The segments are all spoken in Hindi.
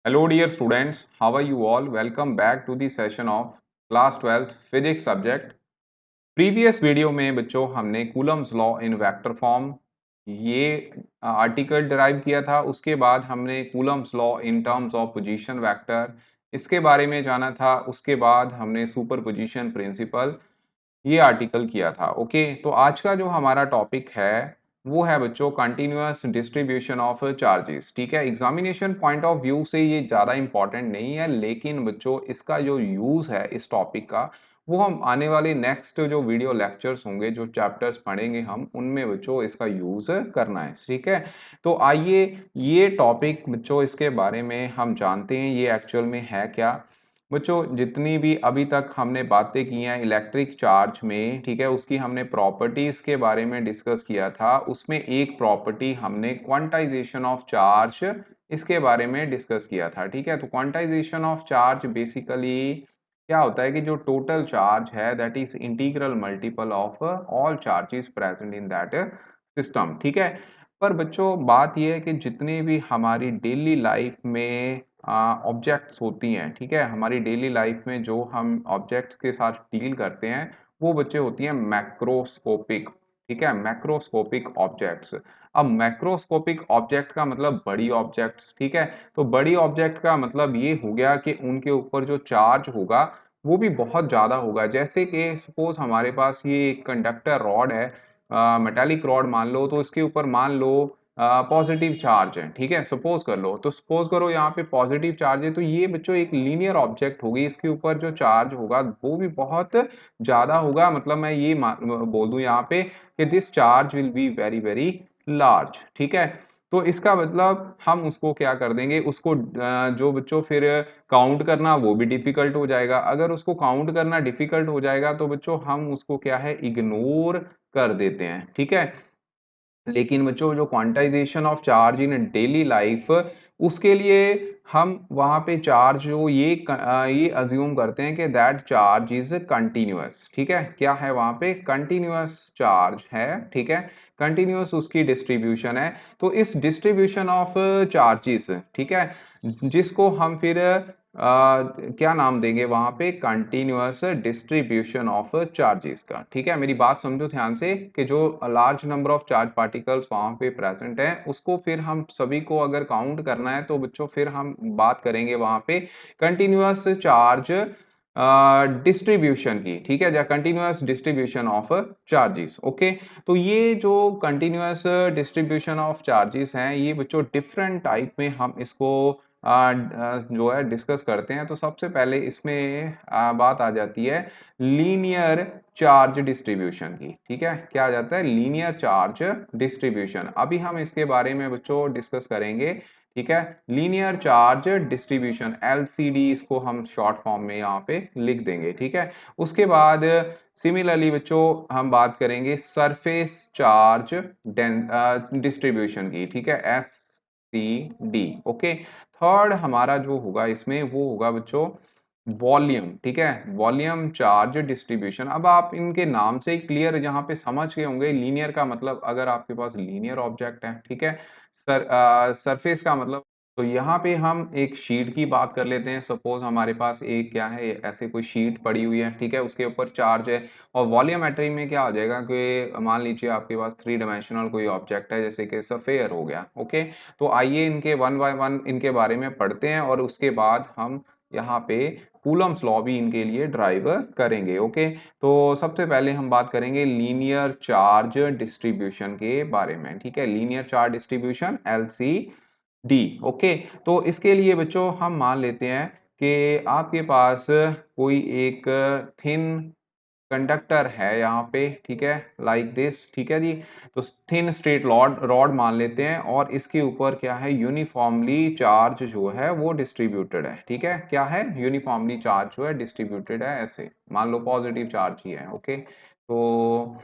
Hello dear students, how are you all? Welcome back to the session of class 12th physics subject. Previous video में बच्चों हमने Coulomb's law in vector form ये आर्टिकल डिराइव किया था। उसके बाद हमने Coulomb's law in terms of position vector इसके बारे में जाना था। उसके बाद हमने सुपरपोजिशन प्रिंसिपल ये आर्टिकल किया था। ओके, तो आज का जो हमारा टॉपिक है वो है बच्चों कंटिन्यूअस डिस्ट्रीब्यूशन ऑफ चार्जेस। ठीक है, एग्जामिनेशन पॉइंट ऑफ व्यू से ये ज़्यादा इंपॉर्टेंट नहीं है, लेकिन बच्चों इसका जो यूज़ है इस टॉपिक का वो हम आने वाले नेक्स्ट जो वीडियो लेक्चर्स होंगे, जो चैप्टर्स पढ़ेंगे हम, उनमें बच्चों इसका यूज़ करना है। ठीक है, तो आइए ये टॉपिक बच्चों इसके बारे में हम जानते हैं ये एक्चुअल में है क्या। बच्चों जितनी भी अभी तक हमने बातें की हैं इलेक्ट्रिक चार्ज में, ठीक है, उसकी हमने प्रॉपर्टीज के बारे में डिस्कस किया था। उसमें एक प्रॉपर्टी हमने क्वांटाइजेशन ऑफ चार्ज इसके बारे में डिस्कस किया था। ठीक है, तो क्वांटाइजेशन ऑफ चार्ज बेसिकली क्या होता है कि जो टोटल चार्ज है that is integral multiple of all charges present in that system. ठीक है, पर बच्चों बात यह है कि जितने भी हमारी डेली लाइफ में ऑब्जेक्ट्स होती हैं, ठीक है, हमारी डेली लाइफ में जो हम ऑब्जेक्ट्स के साथ डील करते हैं वो बच्चे होती हैं मैक्रोस्कोपिक। ठीक है, मैक्रोस्कोपिक ऑब्जेक्ट्स। अब मैक्रोस्कोपिक ऑब्जेक्ट का मतलब बड़ी ऑब्जेक्ट्स। ठीक है, तो बड़ी ऑब्जेक्ट का मतलब ये हो गया कि उनके ऊपर जो चार्ज होगा वो भी बहुत ज्यादा होगा। जैसे कि सपोज हमारे पास ये एक कंडक्टर रॉड है, मेटालिक रॉड मान लो, तो इसके ऊपर मान लो पॉजिटिव चार्ज है। ठीक है, सपोज कर लो, तो सपोज करो यहाँ पे पॉजिटिव चार्ज है, तो ये बच्चों एक लीनियर ऑब्जेक्ट होगी, इसके ऊपर जो चार्ज होगा वो भी बहुत ज्यादा होगा। मतलब मैं ये बोल दूं यहाँ पे कि this charge will be very very large. ठीक है, तो इसका मतलब हम उसको क्या कर देंगे, उसको जो बच्चों फिर काउंट करना वो भी डिफिकल्ट हो जाएगा। अगर उसको काउंट करना डिफिकल्ट हो जाएगा तो बच्चों हम उसको क्या है इग्नोर कर देते हैं। ठीक है, लेकिन बच्चों जो quantization of charge in daily life, उसके लिए हम वहां पे चार्ज जो ये अज्यूम करते हैं कि दैट चार्ज इज कंटिन्यूअस। ठीक है, क्या है वहां पे कंटिन्यूअस चार्ज है। ठीक है, कंटिन्यूअस उसकी डिस्ट्रीब्यूशन है। तो इस डिस्ट्रीब्यूशन ऑफ चार्जेस, ठीक है, जिसको हम फिर क्या नाम देंगे वहां पे कंटिन्यूअस डिस्ट्रीब्यूशन ऑफ चार्जेस का। ठीक है, मेरी बात समझो ध्यान से कि जो large number of charge particles वहां पे प्रेजेंट है उसको फिर हम सभी को अगर काउंट करना है तो बच्चों फिर हम बात करेंगे वहां पे कंटिन्यूअस चार्ज डिस्ट्रीब्यूशन की। ठीक है, या continuous distribution of charges. Okay, तो ये जो कंटिन्यूअस डिस्ट्रीब्यूशन ऑफ चार्जेस हैं ये बच्चों डिफरेंट टाइप में हम इसको जो है डिस्कस करते हैं। तो सबसे पहले इसमें बात आ जाती है लीनियर चार्ज डिस्ट्रीब्यूशन की। ठीक है, क्या आ जाता है लीनियर चार्ज डिस्ट्रीब्यूशन। अभी हम इसके बारे में बच्चों डिस्कस करेंगे। ठीक है, लीनियर चार्ज डिस्ट्रीब्यूशन एलसीडी इसको हम शॉर्ट फॉर्म में यहाँ पे लिख देंगे। ठीक है, उसके बाद सिमिलरली बच्चों हम बात करेंगे सरफेस चार्ज डिस्ट्रीब्यूशन की। ठीक है, SCD। ओके, थर्ड हमारा जो होगा इसमें वो होगा बच्चों वॉल्यूम। ठीक है, वॉल्यूम चार्ज डिस्ट्रीब्यूशन। अब आप इनके नाम से ही क्लियर यहाँ पे समझ गए होंगे। लीनियर का मतलब अगर आपके पास लीनियर ऑब्जेक्ट है, ठीक है, सरफेस का मतलब, तो यहाँ पे हम एक शीट की बात कर लेते हैं। सपोज हमारे पास एक क्या है ऐसे कोई शीट पड़ी हुई है, ठीक है, उसके ऊपर चार्ज है। और वॉल्यूमेट्री में क्या हो जाएगा कि मान लीजिए आपके पास थ्री डायमेंशनल कोई ऑब्जेक्ट है जैसे कि सफेयर हो गया। ओके, तो आइए इनके वन बाय वन इनके बारे में पढ़ते हैं और उसके बाद हम यहाँ पे कूलम्स लॉ भी इनके लिए ड्राइव करेंगे। ओके, तो सबसे पहले हम बात करेंगे लीनियर चार्ज डिस्ट्रीब्यूशन के बारे में। ठीक है, linear charge distribution LCD। Okay, तो इसके लिए बच्चों हम मान लेते हैं कि आपके पास कोई एक थिन कंडक्टर है यहाँ पे। ठीक है, लाइक दिस। ठीक है जी, तो थिन स्ट्रेट रॉड रॉड मान लेते हैं और इसके ऊपर क्या है यूनिफॉर्मली चार्ज जो है वो डिस्ट्रीब्यूटेड है। ठीक है, क्या है यूनिफॉर्मली चार्ज जो है डिस्ट्रीब्यूटेड है। ऐसे मान लो पॉजिटिव चार्ज ही है। ओके, तो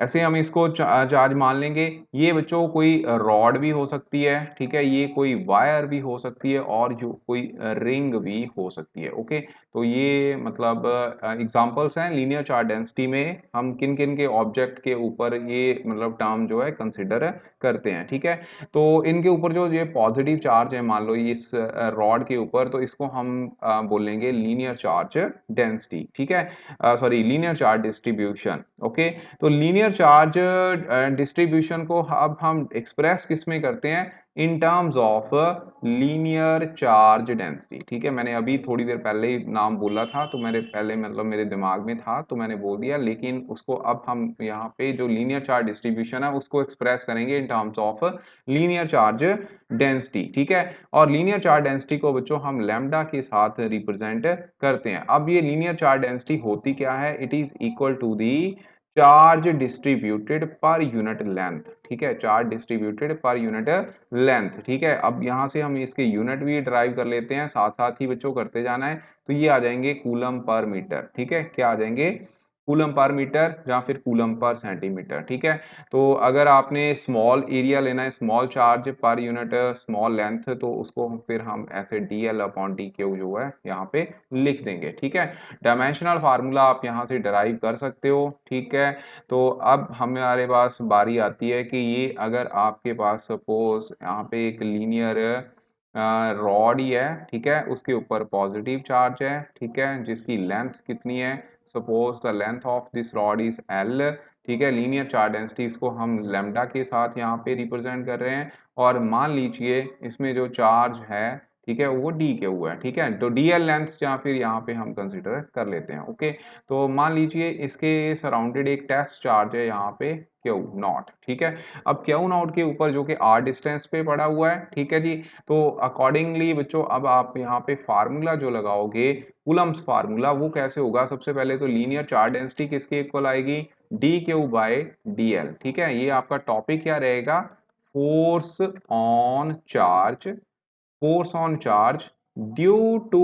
ऐसे हम इसको चार्ज मान लेंगे। ये बच्चों कोई रॉड भी हो सकती है, ठीक है? ये कोई वायर भी हो सकती है और जो कोई रिंग भी हो सकती है, ओके? तो ये मतलब एग्ज़ाम्पल्स हैं लीनियर चार्ज डेंसिटी में हम किन-किन के ऑब्जेक्ट के ऊपर ये मतलब टर्म जो है कंसिडर करते हैं, ठीक है? तो इनके ऊपर जो ये पॉजिटिव चार्ज है मान लो इस रॉड के ऊपर तो इसको हम बोलेंगे लीनियर चार्ज डेंसिटी, ठीक है? Sorry linear charge distribution, okay? तो लीनियर चार्ज डिस्ट्रीब्यूशन को अब हम एक्सप्रेस किस में करते हैं इन terms of linear charge density, ठीक है? मैंने अभी थोड़ी देर पहले ही नाम बोला था तो मेरे पहले मतलब मेरे दिमाग में था तो मैंने बोल दिया, लेकिन उसको अब हम यहाँ पे जो लीनियर चार्ज डिस्ट्रीब्यूशन है उसको एक्सप्रेस करेंगे इन terms of linear charge density, ठीक है? और लीनियर चार्ज डेंसिटी को बच्चों हम लैम्डा के साथ रिप्रेजेंट करते हैं। अब ये लीनियर चार्ज डेंसिटी होती क्या है? It is equal to the charge distributed per unit length, ठीक है? Charge distributed per unit length, ठीक है? अब यहाँ से हम इसके यूनिट भी ड्राइव कर लेते हैं, साथ साथ ही बच्चों करते जाना है। तो ये आ जाएंगे कूलम पर मीटर, ठीक है? क्या आ जाएंगे? कूलम पर मीटर या फिर कूलम पर सेंटीमीटर, ठीक है? तो अगर आपने स्मॉल एरिया लेना है, small charge per unit small length, तो उसको फिर हम ऐसे dl अपॉन dq जो है यहाँ पे लिख देंगे, ठीक है? डायमेंशनल फार्मूला आप यहाँ से डराइव कर सकते हो, ठीक है? तो अब हमारे पास बारी आती है कि ये अगर आपके पास सपोज यहाँ पे एक लीनियर रॉड ही है, ठीक है? उसके ऊपर पॉजिटिव चार्ज है, ठीक है? जिसकी लेंथ कितनी है? Suppose the length of this rod is L, ठीक है? लीनियर चार्ज डेंसिटी इसको हम लैम्डा के साथ यहाँ पे रिप्रेजेंट कर रहे हैं और मान लीजिए इसमें जो चार्ज है, ठीक है, वो डी के हुआ है, ठीक है? तो डीएल लेंथ या फिर यहाँ पे हम कंसीडर कर लेते हैं, ओके? तो मान लीजिए इसके सराउंडेड एक टेस्ट चार्ज है यहाँ पे क्यू नॉट, ठीक है? अब क्यू नॉट के ऊपर जो कि आर डिस्टेंस पे पड़ा हुआ है, ठीक है जी? तो अकॉर्डिंगली बच्चों अब आप यहाँ पे फार्मूला जो लगाओगे कूलम्स फार्मूला, वो कैसे होगा? सबसे पहले तो लीनियर चार्ज डेंसिटी किसके इक्वल आएगी? D q by d l, ठीक है? ये आपका टॉपिक क्या रहेगा? Force on charge, force on charge due to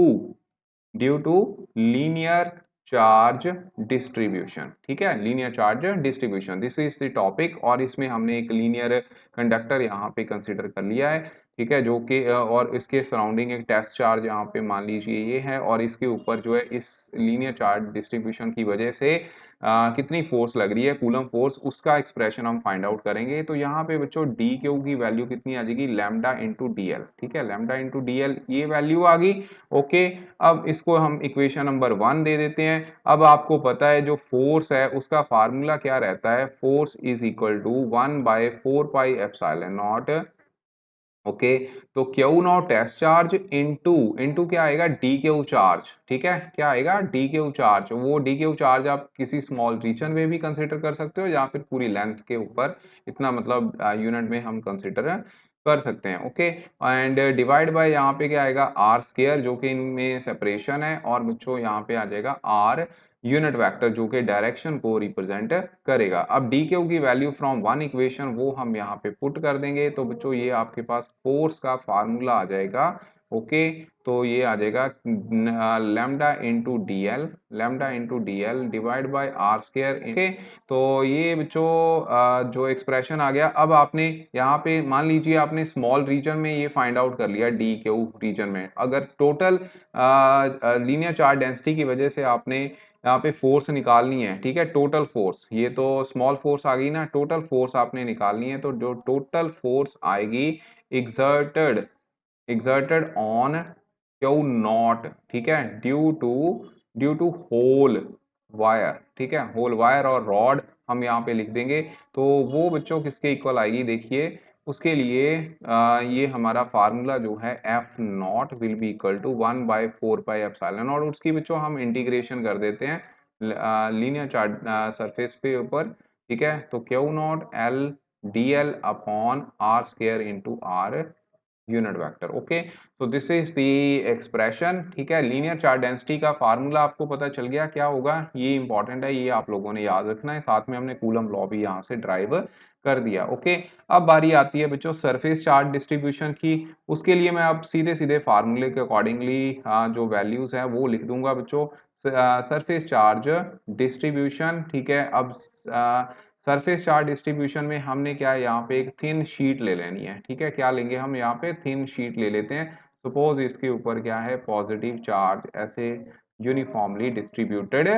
due to linear charge distribution, ठीक है? Linear charge distribution, this is the topic और इसमें हमने एक लीनियर कंडक्टर यहाँ पे कंसीडर कर लिया है, ठीक है? जो कि और इसके सराउंडिंग एक टेस्ट चार्ज यहाँ पे मान लीजिए ये है और इसके ऊपर जो है इस लीनियर चार्ज डिस्ट्रीब्यूशन की वजह से कितनी फोर्स लग रही है, कूलम फोर्स, उसका एक्सप्रेशन हम फाइंड आउट करेंगे। तो यहाँ पे बच्चों डी क्यू की वैल्यू कितनी आ जाएगी? लैम्डा इंटू डी एल, ठीक है? लैम्डा इंटू डी एल ये वैल्यू आ गई, ओके? अब इसको हम इक्वेशन नंबर 1 दे देते हैं। अब आपको पता है जो फोर्स है उसका फार्मूला क्या रहता है? Force is equal to 1 by 4 pi epsilon naught, okay? तो q naught test charge into into क्या आएगा? डी क्यू चार्ज, ठीक है? क्या आएगा? D q charge. वो डी क्यू चार्ज आप किसी स्मॉल रीजन में भी कंसीडर कर सकते हो या फिर पूरी लेंथ के ऊपर, इतना मतलब यूनिट में हम कंसीडर कर सकते हैं, ओके? एंड डिवाइड बाय यहाँ पे क्या आएगा? आर स्केयर, जो कि इनमें सेपरेशन है, और बच्चों यहाँ पे आ जाएगा आर यूनिट वेक्टर जो कि डायरेक्शन को रिप्रेजेंट करेगा। अब डी क्यू की वैल्यू फ्रॉम वन इक्वेशन वो हम यहाँ पे पुट कर देंगे, तो बच्चों ये आपके पास फोर्स का फार्मूला आ जाएगा, ओके? तो ये आ जाएगा lambda into d l, lambda into d l divide by r square, okay? तो ये बच्चों जो एक्सप्रेशन आ गया। अब आपने यहाँ पे मान लीजिए आपने स्मॉल रीजन में ये फाइंड आउट कर लिया डी क्यू रीजन में, अगर टोटल लीनियर चार्ज डेंसिटी की वजह से आपने यहाँ पे फोर्स निकालनी है, ठीक है? टोटल फोर्स, ये तो स्मॉल फोर्स आ गई ना, टोटल फोर्स आपने निकालनी है, तो जो टोटल फोर्स आएगी exerted exerted on Q not, ठीक है? ड्यू टू होल वायर, ठीक है? होल वायर और रॉड हम यहाँ पे लिख देंगे। तो वो बच्चों किसके इक्वल आएगी? देखिए उसके लिए ये हमारा फार्मूला जो है f not will be equal to 1 by 4 pi epsilon, और उसकी बच्चों हम इंटीग्रेशन कर देते हैं लीनियर चार्ज सरफेस पे ऊपर, ठीक है? तो q not l d l upon r square into r unit vector, okay? तो दिस इज द एक्सप्रेशन, ठीक है? लीनियर चार्ज डेंसिटी का फार्मूला आपको पता चल गया क्या होगा? ये इंपॉर्टेंट है, ये आप लोगों ने याद रखना है। साथ में हमने कूलम लॉ भी यहाँ से ड्राइव कर दिया, ओके? अब बारी आती है बच्चों सरफेस चार्ज डिस्ट्रीब्यूशन की। उसके लिए मैं अब सीधे सीधे फार्मूले के अकॉर्डिंगली जो वैल्यूज है वो लिख दूंगा बच्चों। सरफेस चार्ज डिस्ट्रीब्यूशन, ठीक है? अब सरफेस चार्ज डिस्ट्रीब्यूशन में हमने क्या है, यहाँ पे एक थिन शीट ले लेनी है, ठीक है। क्या लेंगे हम, यहाँ पे थिन शीट ले लेते हैं। सपोज इसके ऊपर क्या है, पॉजिटिव चार्ज ऐसे यूनिफॉर्मली डिस्ट्रीब्यूटेड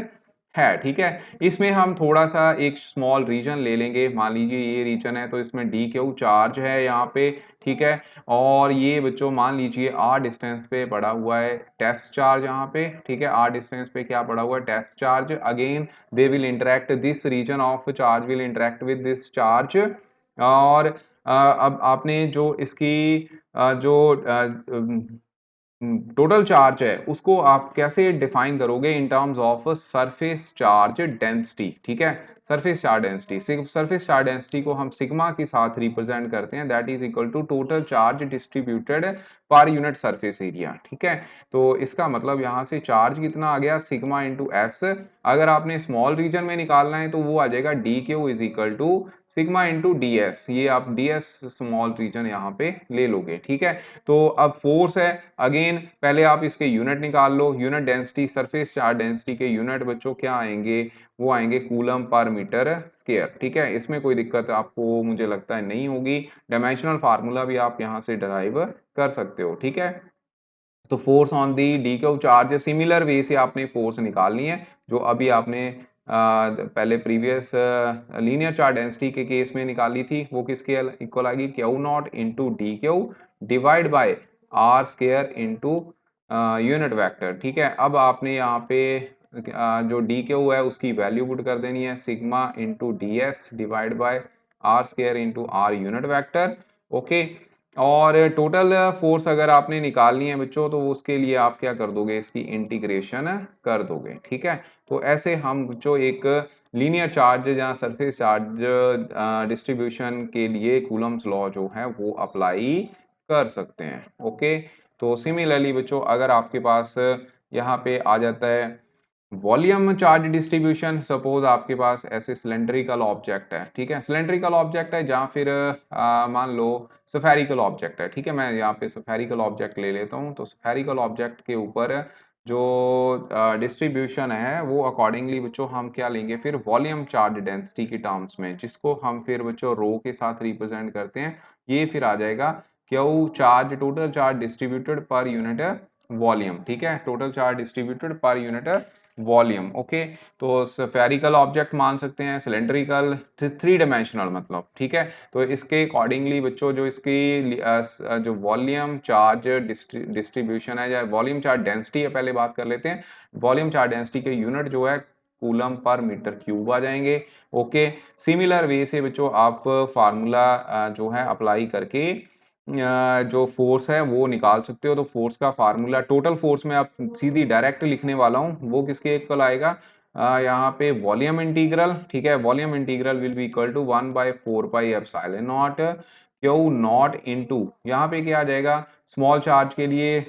है, ठीक है। इसमें हम थोड़ा सा एक स्मॉल रीजन ले लेंगे, मान लीजिए ये रीजन है, तो इसमें डी क्यू चार्ज है यहाँ पे, ठीक है। और ये बच्चों मान लीजिए आर डिस्टेंस पे पड़ा हुआ है टेस्ट चार्ज यहाँ पे, ठीक है। आर डिस्टेंस पे क्या पड़ा हुआ है, test charge. Again they will interact, this region of charge will interact with this charge. और अब आपने जो इसकी जो टोटल चार्ज है उसको आप कैसे डिफाइन करोगे, in terms of surface charge density, ठीक है। Surface charge density, surface charge density को हम सिग्मा के साथ रिप्रेजेंट करते हैं, that is equal to total charge distributed per unit surface area, ठीक है। तो इसका मतलब यहाँ से चार्ज कितना आ गया, सिग्मा इंटू एस। अगर आपने स्मॉल रीजन में निकालना है तो वो आ जाएगा d q is equal to sigma into d s. ये आप डी एस स्मॉल रीजन यहाँ पे ले लोगे, ठीक है। तो अब फोर्स है, अगेन पहले आप इसके यूनिट निकाल लो। Unit density, surface charge density के यूनिट बच्चों क्या आएंगे, वो आएंगे कूलम पर मीटर स्क्वायर, ठीक है। इसमें कोई दिक्कत आपको मुझे लगता है नहीं होगी। डायमेंशनल फार्मूला भी आप यहाँ से डराइव कर सकते हो, ठीक है। तो force on the d q charge, similar way से आपने फोर्स निकालनी है जो अभी आपने पहले प्रीवियस लीनियर चार्ज डेंसिटी के केस में निकाली थी। वो किसके इक्वल आएगी, q not into d q divide by r square into unit vector, ठीक है। अब आपने यहाँ पे जो डी क्यू है उसकी वैल्यू पुट कर देनी है, sigma into d s divide by r square into r unit vector, okay. और टोटल फोर्स अगर आपने निकालनी है बच्चों तो उसके लिए आप क्या कर दोगे, इसकी इंटीग्रेशन कर दोगे, ठीक है। तो ऐसे हम बच्चों एक लीनियर चार्ज या सरफेस चार्ज डिस्ट्रीब्यूशन के लिए कूलम्स लॉ जो है वो अप्लाई कर सकते हैं, ओके। तो सिमिलरली बच्चों अगर आपके पास यहाँ पे आ जाता है वॉल्यूम चार्ज डिस्ट्रीब्यूशन, सपोज आपके पास ऐसे सिलेंड्रिकल ऑब्जेक्ट है, ठीक है। सिलेंड्रिकल ऑब्जेक्ट है या फिर मान लो स्फेरिकल ऑब्जेक्ट है, ठीक है। मैं यहाँ पे स्फेरिकल ऑब्जेक्ट ले लेता हूँ। तो स्फेरिकल ऑब्जेक्ट के ऊपर जो डिस्ट्रीब्यूशन है वो अकॉर्डिंगली बच्चों हम क्या लेंगे, फिर वॉल्यूम चार्ज डेंसिटी की टर्म्स में, जिसको हम फिर बच्चों रो के साथ रिप्रेजेंट करते हैं। ये फिर आ जाएगा Q charge, total charge distributed per unit volume, ठीक है। Total charge distributed per unit volume, okay. तो स्फेरिकल ऑब्जेक्ट मान सकते हैं, सिलेंड्रिकल, थ्री डायमेंशनल मतलब, ठीक है। तो इसके अकॉर्डिंगली बच्चों जो इसकी जो वॉल्यूम चार्ज डिस्ट्रीब्यूशन है या वॉल्यूम चार्ज डेंसिटी है, पहले बात कर लेते हैं। वॉल्यूम चार्ज डेंसिटी के यूनिट जो है कूलम पर मीटर क्यूब आ जाएंगे, ओके। सिमिलर वे से बच्चों आप फार्मूला जो है अप्लाई करके जो फोर्स है वो निकाल सकते हो। तो फोर्स का फार्मूला, टोटल फोर्स में आप सीधी डायरेक्ट लिखने वाला हूँ, वो किसके इक्वल आएगा, यहाँ पे वॉल्यूम इंटीग्रल, ठीक है। Volume integral will be equal to 1/4 pi epsilon not q not into, यहाँ पे क्या आ जाएगा, स्मॉल चार्ज के लिए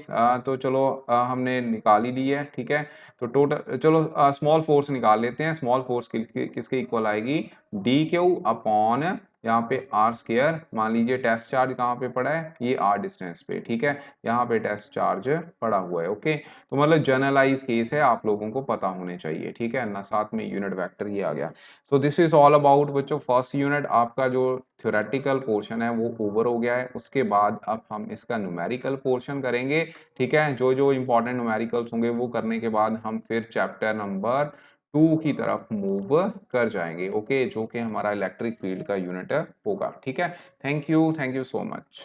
तो चलो हमने निकाल ही ली है, ठीक है। तो टोटल चलो स्मॉल फोर्स निकाल लेते हैं। स्मॉल फोर्स किसके इक्वल आएगी, डी क्यू अपॉन यहाँ पे आर स्क्वायर। मान लीजिए टेस्ट चार्ज कहाँ पे पड़ा है, ये आर डिस्टेंस पे, ठीक है। यहाँ पे टेस्ट चार्ज पड़ा हुआ है, ओके। तो मतलब जनरलाइज केस है, आप लोगों को पता होने चाहिए, ठीक है ना। साथ में यूनिट वेक्टर ये आ गया। So this is all about बच्चों फर्स्ट यूनिट। आपका जो थ्योरेटिकल पोर्शन है वो ओवर हो गया है। उसके बाद अब हम इसका न्यूमेरिकल पोर्शन करेंगे, ठीक है। जो जो इंपॉर्टेंट न्यूमेरिकल्स होंगे वो करने के बाद हम फिर चैप्टर नंबर 2 की तरफ मूव कर जाएंगे, ओके, जो कि हमारा इलेक्ट्रिक फील्ड का यूनिट होगा, ठीक है। Thank you so much.